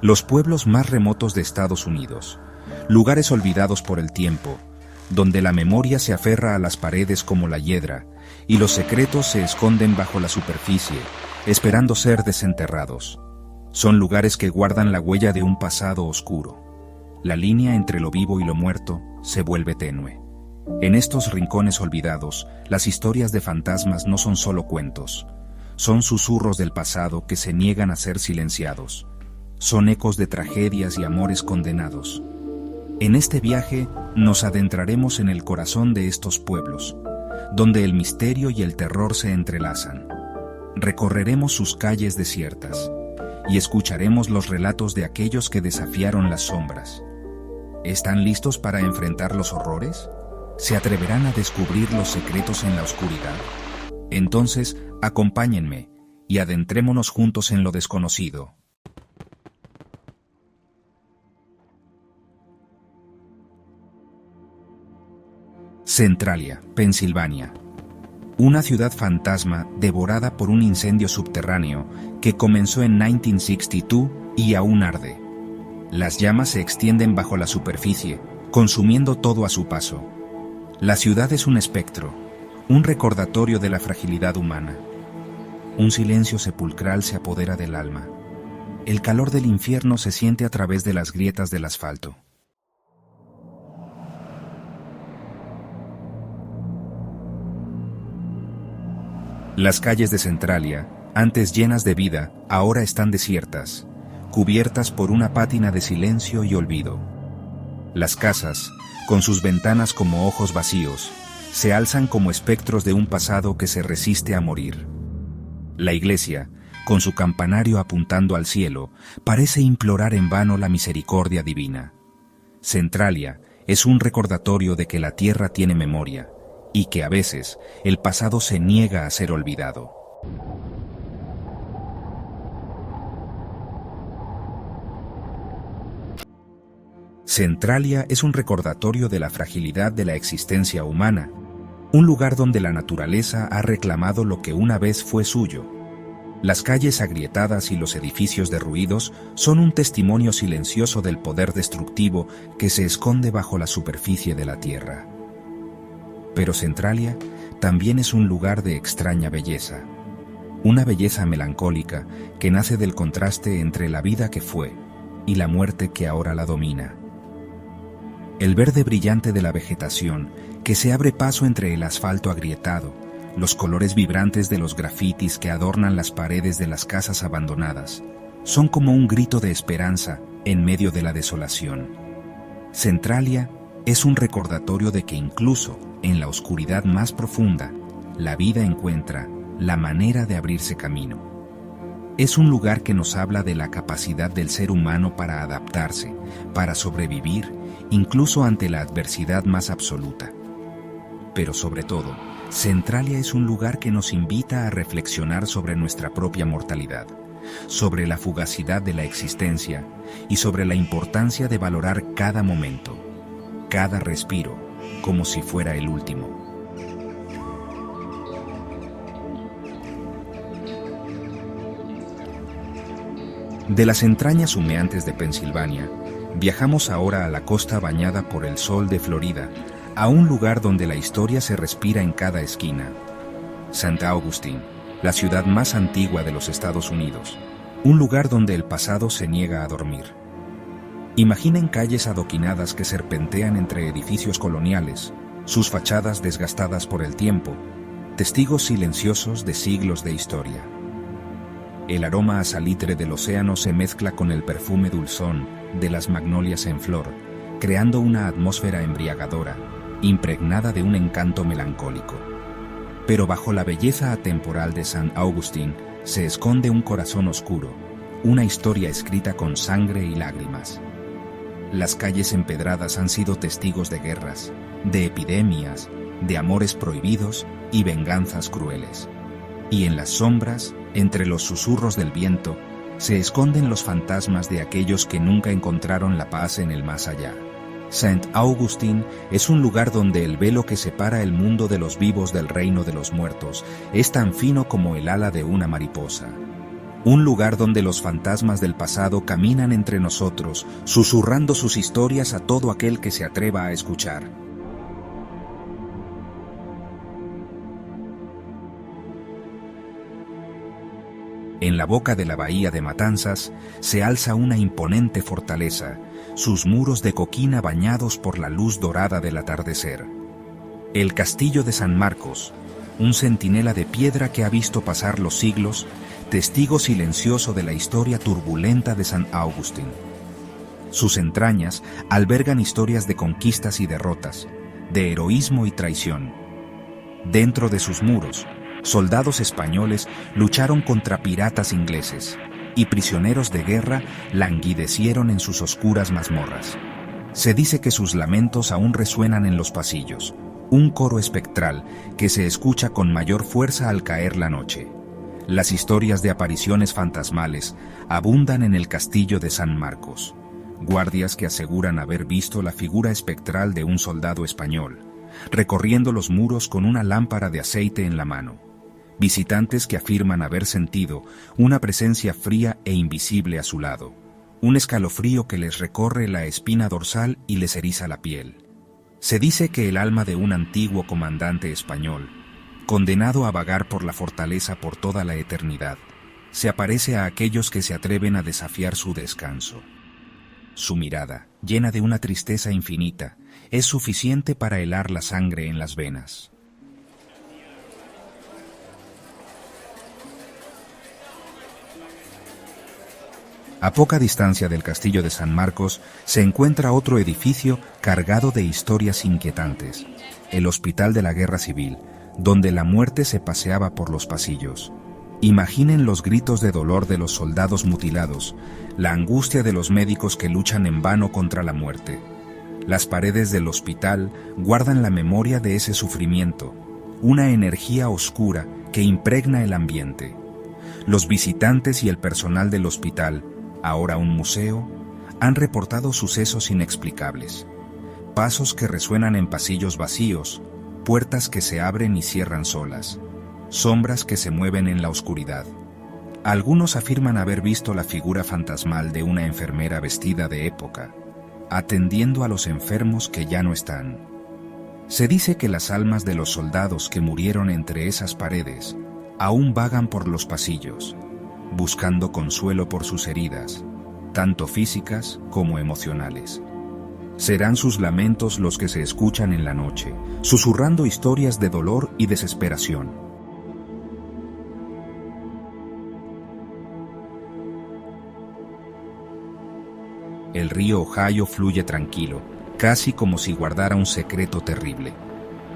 Los pueblos más remotos de Estados Unidos, lugares olvidados por el tiempo, donde la memoria se aferra a las paredes como la hiedra, y los secretos se esconden bajo la superficie, esperando ser desenterrados. Son lugares que guardan la huella de un pasado oscuro. La línea entre lo vivo y lo muerto se vuelve tenue. En estos rincones olvidados, las historias de fantasmas no son solo cuentos. Son susurros del pasado que se niegan a ser silenciados. Son ecos de tragedias y amores condenados. En este viaje nos adentraremos en el corazón de estos pueblos, donde el misterio y el terror se entrelazan. Recorreremos sus calles desiertas y escucharemos los relatos de aquellos que desafiaron las sombras. ¿Están listos para enfrentar los horrores? ¿Se atreverán a descubrir los secretos en la oscuridad? Entonces, acompáñenme y adentrémonos juntos en lo desconocido. Centralia, Pensilvania. Una ciudad fantasma devorada por un incendio subterráneo que comenzó en 1962 y aún arde. Las llamas se extienden bajo la superficie, consumiendo todo a su paso. La ciudad es un espectro, un recordatorio de la fragilidad humana. Un silencio sepulcral se apodera del alma. El calor del infierno se siente a través de las grietas del asfalto. Las calles de Centralia, antes llenas de vida, ahora están desiertas, cubiertas por una pátina de silencio y olvido. Las casas, con sus ventanas como ojos vacíos, se alzan como espectros de un pasado que se resiste a morir. La iglesia, con su campanario apuntando al cielo, parece implorar en vano la misericordia divina. Centralia es un recordatorio de que la tierra tiene memoria, y que a veces el pasado se niega a ser olvidado. Centralia es un recordatorio de la fragilidad de la existencia humana, un lugar donde la naturaleza ha reclamado lo que una vez fue suyo. Las calles agrietadas y los edificios derruidos son un testimonio silencioso del poder destructivo que se esconde bajo la superficie de la tierra. Pero Centralia también es un lugar de extraña belleza, una belleza melancólica que nace del contraste entre la vida que fue y la muerte que ahora la domina. El verde brillante de la vegetación que se abre paso entre el asfalto agrietado, los colores vibrantes de los grafitis que adornan las paredes de las casas abandonadas, son como un grito de esperanza en medio de la desolación. Centralia es un recordatorio de que incluso en la oscuridad más profunda, la vida encuentra la manera de abrirse camino. Es un lugar que nos habla de la capacidad del ser humano para adaptarse, para sobrevivir, incluso ante la adversidad más absoluta. Pero sobre todo, Centralia es un lugar que nos invita a reflexionar sobre nuestra propia mortalidad, sobre la fugacidad de la existencia y sobre la importancia de valorar cada momento, cada respiro, como si fuera el último. De las entrañas humeantes de Pensilvania, viajamos ahora a la costa bañada por el sol de Florida, a un lugar donde la historia se respira en cada esquina. St. Augustine, la ciudad más antigua de los Estados Unidos, un lugar donde el pasado se niega a dormir. Imaginen calles adoquinadas que serpentean entre edificios coloniales, sus fachadas desgastadas por el tiempo, testigos silenciosos de siglos de historia. El aroma a salitre del océano se mezcla con el perfume dulzón de las magnolias en flor, creando una atmósfera embriagadora, impregnada de un encanto melancólico. Pero bajo la belleza atemporal de St. Augustine se esconde un corazón oscuro, una historia escrita con sangre y lágrimas. Las calles empedradas han sido testigos de guerras, de epidemias, de amores prohibidos y venganzas crueles. Y en las sombras, entre los susurros del viento, se esconden los fantasmas de aquellos que nunca encontraron la paz en el más allá. St. Augustine es un lugar donde el velo que separa el mundo de los vivos del reino de los muertos es tan fino como el ala de una mariposa. Un lugar donde los fantasmas del pasado caminan entre nosotros, susurrando sus historias a todo aquel que se atreva a escuchar. En la boca de la bahía de Matanzas se alza una imponente fortaleza, sus muros de coquina bañados por la luz dorada del atardecer. El castillo de San Marcos, un centinela de piedra que ha visto pasar los siglos, testigo silencioso de la historia turbulenta de San Agustín. Sus entrañas albergan historias de conquistas y derrotas, de heroísmo y traición. Dentro de sus muros, soldados españoles lucharon contra piratas ingleses, y prisioneros de guerra languidecieron en sus oscuras mazmorras. Se dice que sus lamentos aún resuenan en los pasillos, un coro espectral que se escucha con mayor fuerza al caer la noche. Las historias de apariciones fantasmales abundan en el castillo de San Marcos. Guardias que aseguran haber visto la figura espectral de un soldado español, recorriendo los muros con una lámpara de aceite en la mano. Visitantes que afirman haber sentido una presencia fría e invisible a su lado, un escalofrío que les recorre la espina dorsal y les eriza la piel. Se dice que el alma de un antiguo comandante español, condenado a vagar por la fortaleza por toda la eternidad, se aparece a aquellos que se atreven a desafiar su descanso. Su mirada, llena de una tristeza infinita, es suficiente para helar la sangre en las venas. A poca distancia del castillo de San Marcos se encuentra otro edificio cargado de historias inquietantes, el Hospital de la Guerra Civil, donde la muerte se paseaba por los pasillos. Imaginen los gritos de dolor de los soldados mutilados, la angustia de los médicos que luchan en vano contra la muerte. Las paredes del hospital guardan la memoria de ese sufrimiento, una energía oscura que impregna el ambiente. Los visitantes y el personal del hospital, ahora un museo, han reportado sucesos inexplicables. Pasos que resuenan en pasillos vacíos, puertas que se abren y cierran solas, sombras que se mueven en la oscuridad. Algunos afirman haber visto la figura fantasmal de una enfermera vestida de época, atendiendo a los enfermos que ya no están. Se dice que las almas de los soldados que murieron entre esas paredes aún vagan por los pasillos, buscando consuelo por sus heridas, tanto físicas como emocionales. Serán sus lamentos los que se escuchan en la noche, susurrando historias de dolor y desesperación. El río Ohio fluye tranquilo, casi como si guardara un secreto terrible.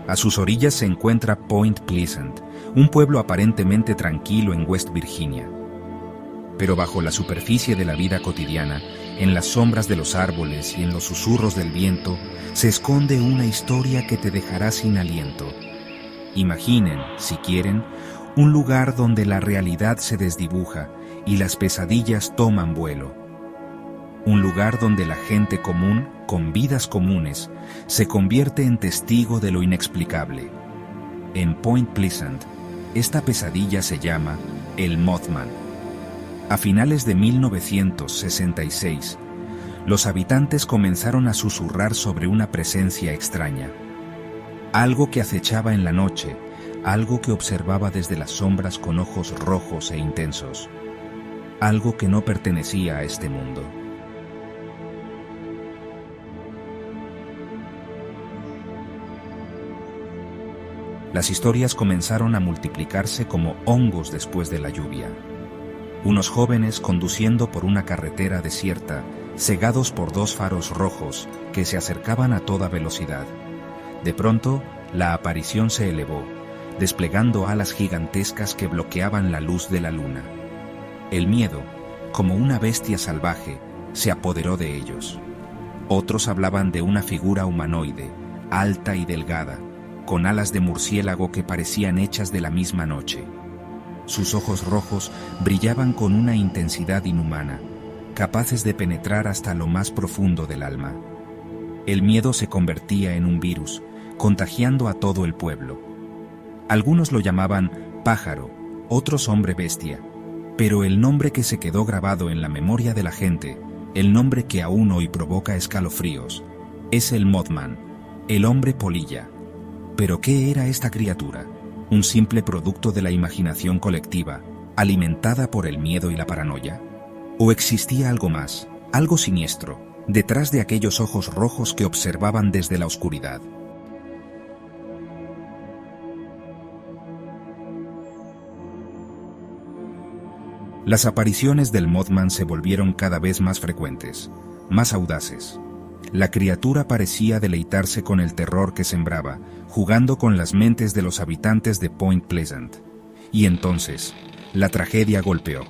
A sus orillas se encuentra Point Pleasant, un pueblo aparentemente tranquilo en West Virginia. Pero bajo la superficie de la vida cotidiana, en las sombras de los árboles y en los susurros del viento, se esconde una historia que te dejará sin aliento. Imaginen, si quieren, un lugar donde la realidad se desdibuja y las pesadillas toman vuelo. Un lugar donde la gente común, con vidas comunes, se convierte en testigo de lo inexplicable. En Point Pleasant, esta pesadilla se llama el Mothman. A finales de 1966, los habitantes comenzaron a susurrar sobre una presencia extraña. Algo que acechaba en la noche, algo que observaba desde las sombras con ojos rojos e intensos. Algo que no pertenecía a este mundo. Las historias comenzaron a multiplicarse como hongos después de la lluvia. Unos jóvenes conduciendo por una carretera desierta, cegados por dos faros rojos que se acercaban a toda velocidad. De pronto, la aparición se elevó, desplegando alas gigantescas que bloqueaban la luz de la luna. El miedo, como una bestia salvaje, se apoderó de ellos. Otros hablaban de una figura humanoide, alta y delgada, con alas de murciélago que parecían hechas de la misma noche. Sus ojos rojos brillaban con una intensidad inhumana, capaces de penetrar hasta lo más profundo del alma. El miedo se convertía en un virus, contagiando a todo el pueblo. Algunos lo llamaban pájaro, otros hombre bestia. Pero el nombre que se quedó grabado en la memoria de la gente, el nombre que aún hoy provoca escalofríos, es el Mothman, el hombre polilla. ¿Pero qué era esta criatura? ¿Un simple producto de la imaginación colectiva, alimentada por el miedo y la paranoia? ¿O existía algo más, algo siniestro, detrás de aquellos ojos rojos que observaban desde la oscuridad? Las apariciones del Mothman se volvieron cada vez más frecuentes, más audaces. La criatura parecía deleitarse con el terror que sembraba, jugando con las mentes de los habitantes de Point Pleasant. Y entonces, la tragedia golpeó.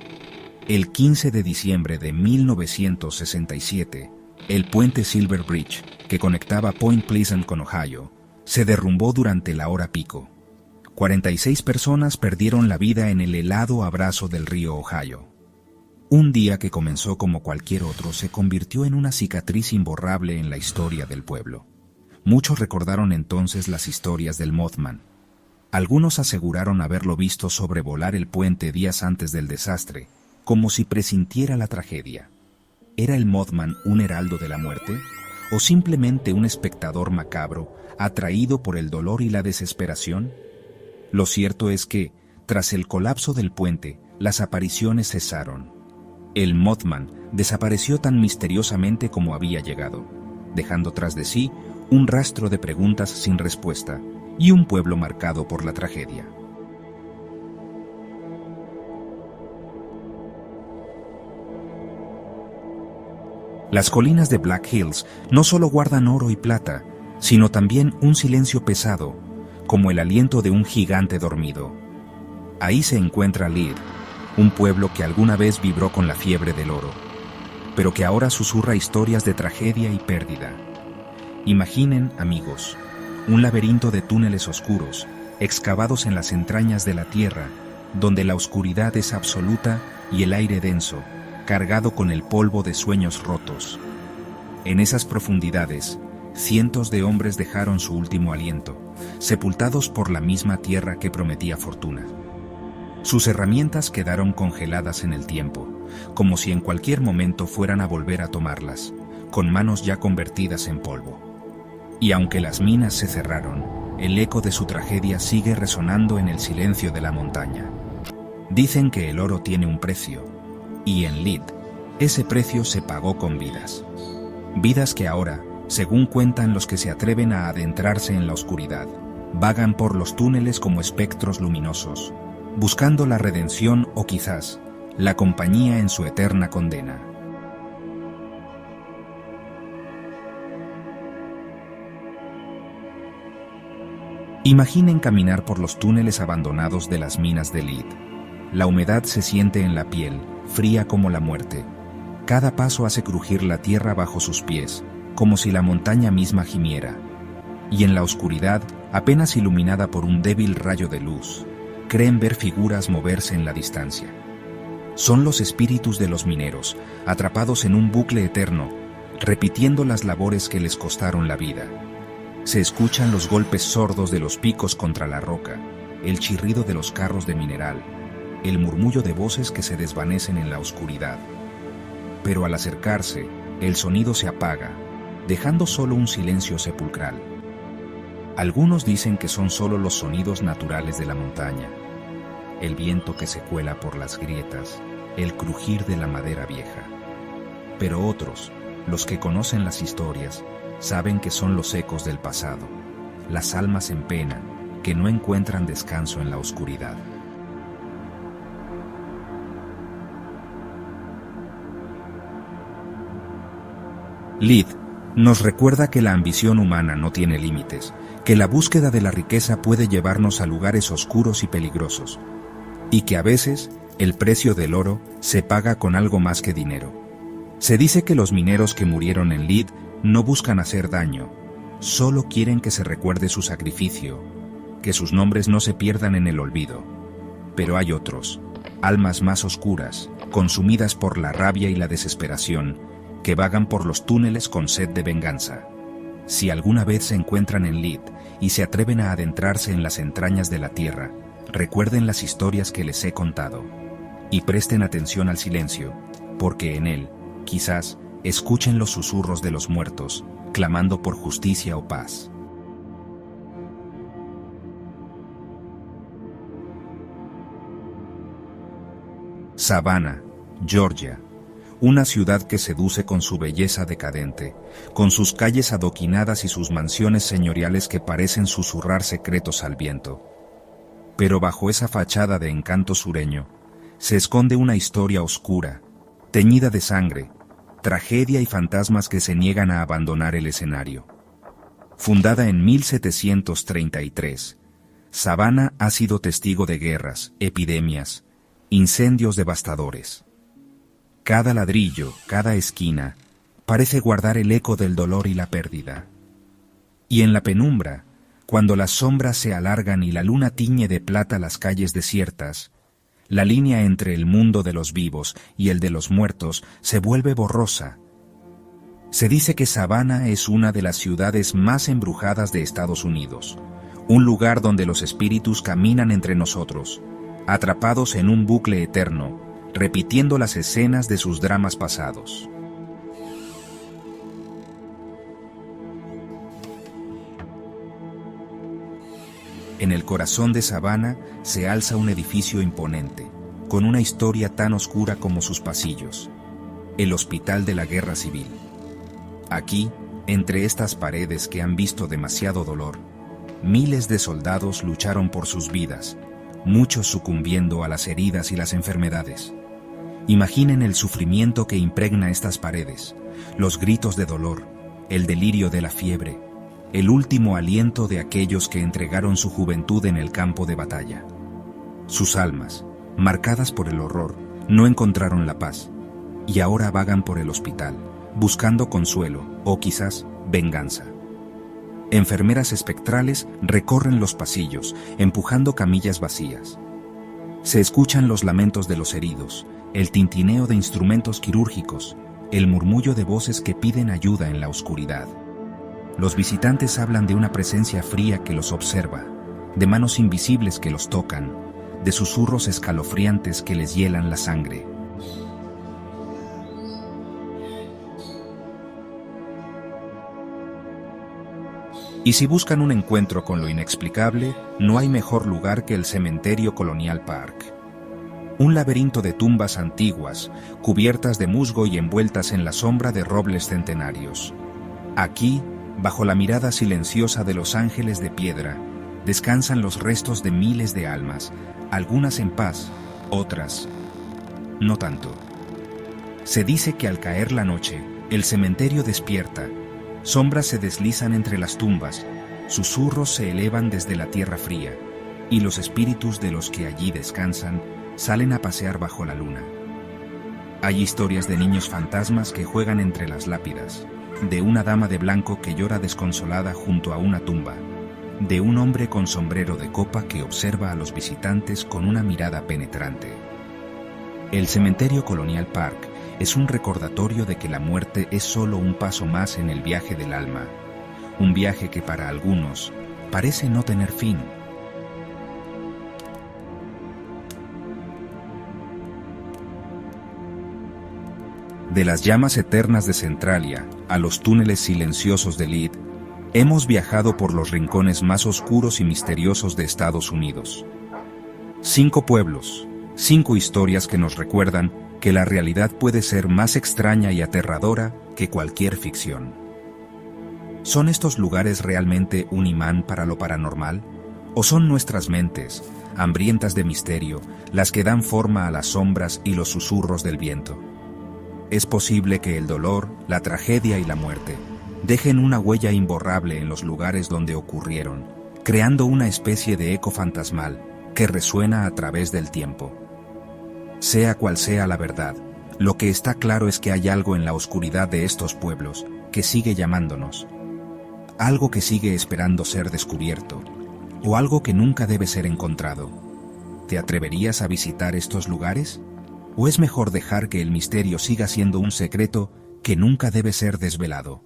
El 15 de diciembre de 1967, el puente Silver Bridge, que conectaba Point Pleasant con Ohio, se derrumbó durante la hora pico. 46 personas perdieron la vida en el helado abrazo del río Ohio. Un día que comenzó como cualquier otro se convirtió en una cicatriz imborrable en la historia del pueblo. Muchos recordaron entonces las historias del Mothman. Algunos aseguraron haberlo visto sobrevolar el puente días antes del desastre, como si presintiera la tragedia. ¿Era el Mothman un heraldo de la muerte? ¿O simplemente un espectador macabro, atraído por el dolor y la desesperación? Lo cierto es que, tras el colapso del puente, las apariciones cesaron. El Mothman desapareció tan misteriosamente como había llegado, dejando tras de sí un rastro de preguntas sin respuesta y un pueblo marcado por la tragedia. Las colinas de Black Hills no solo guardan oro y plata, sino también un silencio pesado, como el aliento de un gigante dormido. Ahí se encuentra Lead, un pueblo que alguna vez vibró con la fiebre del oro, pero que ahora susurra historias de tragedia y pérdida. Imaginen, amigos, un laberinto de túneles oscuros, excavados en las entrañas de la tierra, donde la oscuridad es absoluta y el aire denso, cargado con el polvo de sueños rotos. En esas profundidades, cientos de hombres dejaron su último aliento, sepultados por la misma tierra que prometía fortuna. Sus herramientas quedaron congeladas en el tiempo, como si en cualquier momento fueran a volver a tomarlas, con manos ya convertidas en polvo. Y aunque las minas se cerraron, el eco de su tragedia sigue resonando en el silencio de la montaña. Dicen que el oro tiene un precio, y en Lead, ese precio se pagó con vidas. Vidas que ahora, según cuentan los que se atreven a adentrarse en la oscuridad, vagan por los túneles como espectros luminosos, buscando la redención o quizás la compañía en su eterna condena. Imaginen caminar por los túneles abandonados de las minas de Lead. La humedad se siente en la piel, fría como la muerte. Cada paso hace crujir la tierra bajo sus pies, como si la montaña misma gimiera. Y en la oscuridad, apenas iluminada por un débil rayo de luz, creen ver figuras moverse en la distancia. Son los espíritus de los mineros, atrapados en un bucle eterno, repitiendo las labores que les costaron la vida. Se escuchan los golpes sordos de los picos contra la roca, el chirrido de los carros de mineral, el murmullo de voces que se desvanecen en la oscuridad. Pero al acercarse, el sonido se apaga, dejando solo un silencio sepulcral. Algunos dicen que son solo los sonidos naturales de la montaña, el viento que se cuela por las grietas, el crujir de la madera vieja. Pero otros, los que conocen las historias, saben que son los ecos del pasado, las almas en pena que no encuentran descanso en la oscuridad. Lead nos recuerda que la ambición humana no tiene límites, que la búsqueda de la riqueza puede llevarnos a lugares oscuros y peligrosos, y que a veces el precio del oro se paga con algo más que dinero. Se dice que los mineros que murieron en Lead no buscan hacer daño, solo quieren que se recuerde su sacrificio, que sus nombres no se pierdan en el olvido. Pero hay otros, almas más oscuras, consumidas por la rabia y la desesperación, que vagan por los túneles con sed de venganza. Si alguna vez se encuentran en Lead y se atreven a adentrarse en las entrañas de la tierra, recuerden las historias que les he contado. Y presten atención al silencio, porque en él, quizás, escuchen los susurros de los muertos, clamando por justicia o paz. Savannah, Georgia, una ciudad que seduce con su belleza decadente, con sus calles adoquinadas y sus mansiones señoriales que parecen susurrar secretos al viento. Pero bajo esa fachada de encanto sureño, se esconde una historia oscura, teñida de sangre, tragedia y fantasmas que se niegan a abandonar el escenario. Fundada en 1733, Savannah ha sido testigo de guerras, epidemias, incendios devastadores. Cada ladrillo, cada esquina, parece guardar el eco del dolor y la pérdida. Y en la penumbra, cuando las sombras se alargan y la luna tiñe de plata las calles desiertas, la línea entre el mundo de los vivos y el de los muertos se vuelve borrosa. Se dice que Savannah es una de las ciudades más embrujadas de Estados Unidos, un lugar donde los espíritus caminan entre nosotros, atrapados en un bucle eterno, repitiendo las escenas de sus dramas pasados. En el corazón de Savannah se alza un edificio imponente, con una historia tan oscura como sus pasillos: el Hospital de la Guerra Civil. Aquí, entre estas paredes que han visto demasiado dolor, miles de soldados lucharon por sus vidas, muchos sucumbiendo a las heridas y las enfermedades. Imaginen el sufrimiento que impregna estas paredes, los gritos de dolor, el delirio de la fiebre, el último aliento de aquellos que entregaron su juventud en el campo de batalla. Sus almas, marcadas por el horror, no encontraron la paz, y ahora vagan por el hospital, buscando consuelo o quizás venganza. Enfermeras espectrales recorren los pasillos, empujando camillas vacías. Se escuchan los lamentos de los heridos, el tintineo de instrumentos quirúrgicos, el murmullo de voces que piden ayuda en la oscuridad. Los visitantes hablan de una presencia fría que los observa, de manos invisibles que los tocan, de susurros escalofriantes que les hielan la sangre. Y si buscan un encuentro con lo inexplicable, no hay mejor lugar que el Cementerio Colonial Park. Un laberinto de tumbas antiguas, cubiertas de musgo y envueltas en la sombra de robles centenarios. Aquí, bajo la mirada silenciosa de los ángeles de piedra, descansan los restos de miles de almas, algunas en paz, otras no tanto. Se dice que al caer la noche, el cementerio despierta, sombras se deslizan entre las tumbas, susurros se elevan desde la tierra fría, y los espíritus de los que allí descansan salen a pasear bajo la luna. Hay historias de niños fantasmas que juegan entre las lápidas, de una dama de blanco que llora desconsolada junto a una tumba, de un hombre con sombrero de copa que observa a los visitantes con una mirada penetrante. El Cementerio Colonial Park es un recordatorio de que la muerte es solo un paso más en el viaje del alma, un viaje que para algunos parece no tener fin. De las llamas eternas de Centralia a los túneles silenciosos de Lead, hemos viajado por los rincones más oscuros y misteriosos de Estados Unidos. 5 pueblos, 5 historias que nos recuerdan que la realidad puede ser más extraña y aterradora que cualquier ficción. ¿Son estos lugares realmente un imán para lo paranormal? ¿O son nuestras mentes, hambrientas de misterio, las que dan forma a las sombras y los susurros del viento? Es posible que el dolor, la tragedia y la muerte dejen una huella imborrable en los lugares donde ocurrieron, creando una especie de eco fantasmal que resuena a través del tiempo. Sea cual sea la verdad, lo que está claro es que hay algo en la oscuridad de estos pueblos que sigue llamándonos, algo que sigue esperando ser descubierto, o algo que nunca debe ser encontrado. ¿Te atreverías a visitar estos lugares? ¿O es mejor dejar que el misterio siga siendo un secreto que nunca debe ser desvelado?